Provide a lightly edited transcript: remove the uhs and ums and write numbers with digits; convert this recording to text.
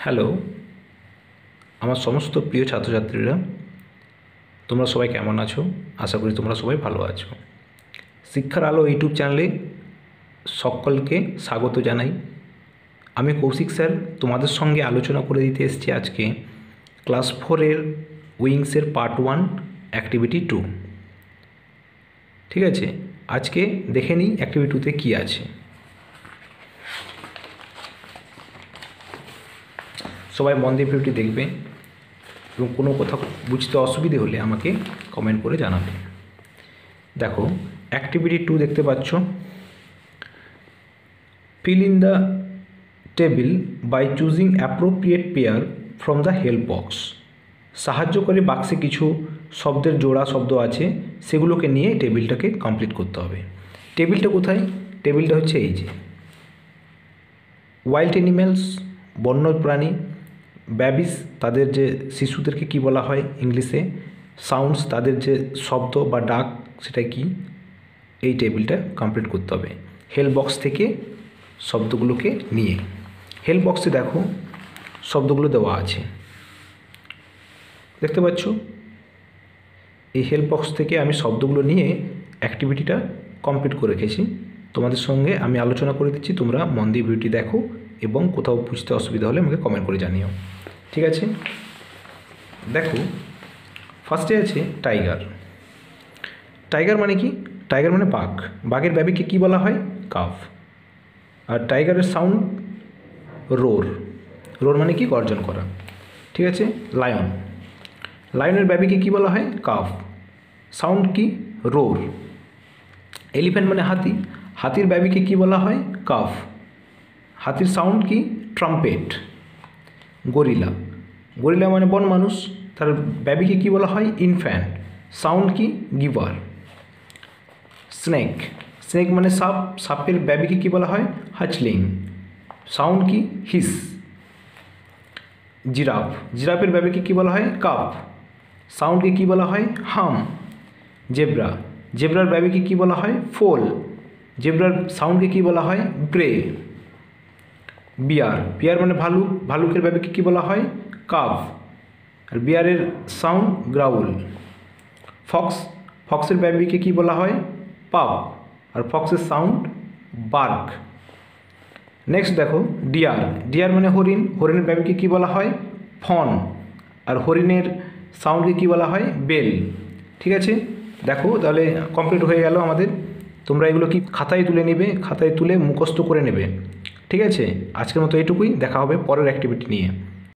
Hello, আমার সমস্ত প্রিয় ছাত্রছাত্রীরা, তোমরা সবাই কেমন আছো? আশা করি তোমরা সবাই ভালো আছো। শিক্ষার আলো ইউটিউব চ্যানেলে সকলকে স্বাগত জানাই। আমি কৌশিক স্যার তোমাদের সঙ্গে আলোচনা করে দিতে এসেছি আজকে ক্লাস 4-এর উইংসের পার্ট 1 অ্যাক্টিভিটি 2। ঠিক আছে, আজকে দেখে নিই অ্যাক্টিভিটি 2-তে কী আছে। সবাই মন দিয়ে ভিডিওটি দেখবে এবং কোনো কথা বুঝতে অসুবিধে হলে আমাকে কমেন্ট করে জানাবে। দেখো, অ্যাক্টিভিটি 2 দেখতে পাচ্ছ, fill in the table by choosing appropriate pair from the help box. সাহায্যকারী বাক্সে কিছু শব্দের জোড়া শব্দ আছে, সেগুলোকে নিয়ে টেবিলটাকে কমপ্লিট করতে হবে। টেবিলটা কোথায়? টেবিলটা হচ্ছে এই যে ওয়াইল্ড অ্যানিম্যালস, বন্য প্রাণী, বেবিস তাদের যে শিশুদেরকে কি বলা হয় ইংলিশে, সাউন্ডস তাদের যে শব্দ বা ডাক সেটা কি, এই টেবিলটা কমপ্লিট করতে হবে হেল্প বক্স থেকে শব্দগুলোকে নিয়ে। হেল্প বক্সে দেখো শব্দগুলো দেওয়া আছে, দেখতে পাচ্ছ? এই হেল্প বক্স থেকে আমি শব্দগুলো নিয়ে অ্যাক্টিভিটিটা কমপ্লিট করে রেখেছি। তোমাদের সঙ্গে আমি আলোচনা করে দিচ্ছি, তোমরা মন দিয়ে ভিডিওটি দেখো এবং কোথাও বুঝতে অসুবিধা হলে আমাকে কমেন্ট করে জানিও। ঠিক আছে, দেখো ফার্স্টে আছে টাইগার। টাইগার মানে কি? টাইগার মানে বাঘ। বাঘের বেবিকে কি বলা হয়? কাফ। আর টাইগারের সাউন্ড রোর। রোর মানে কি? গর্জন করা। ঠিক আছে, লায়ন। লায়নের বেবিকে কি বলা হয়? কাফ। সাউন্ড কি? রোর। এলিফ্যান্ট মানে হাতি। হাতির বেবিকে কি বলা হয়? কাফ। হাতির সাউন্ড কি? ট্রাম্পেট। গরিলা। গরিলা মানে বন মানুষ, তার বেবিকে কি বলা হয়? ইনফ্যান্ট। সাউন্ড কি? গিভার। স্নেক। স্নেক মানে সাপ। সাপের বেবিকে কি বলা হয়? হাচলিং। সাউন্ড কি? হিস। জিরাফ। জিরাফের বেবিকে কি বলা হয়? কাপ। সাউন্ডকে কি বলা হয়? হাম। জেব্রা। জেব্রার বেবিকে কি বলা হয়? ফোল। জেব্রার সাউন্ডকে কি বলা হয়? ব্রে। বিয়ার। বিয়ার মানে ভালুক। ভালুকের বেবিকে কি বলা হয়? কাভ। আর বিয়ারের সাউন্ড গ্রাউল। ফক্স। ফক্সের বেবিকে কি বলা হয়? পাপ। আর ফক্সের সাউন্ড বার্ক। নেক্সট দেখো ডিয়ার। ডিয়ার মানে হরিণ। হরিণের বেবিকে কি বলা হয়? ফন। আর হরিণের সাউন্ডকে কি বলা হয়? বেল। ঠিক আছে, দেখো তাহলে কমপ্লিট হয়ে গেল আমাদের। তোমরা এগুলো কি খাতায় তুলে নেবে, খাতায় তুলে মুখস্থ করে নেবে। ঠিক আছে, আজকের মতো এটুকুই, দেখা হবে পরের অ্যাক্টিভিটি নিয়ে।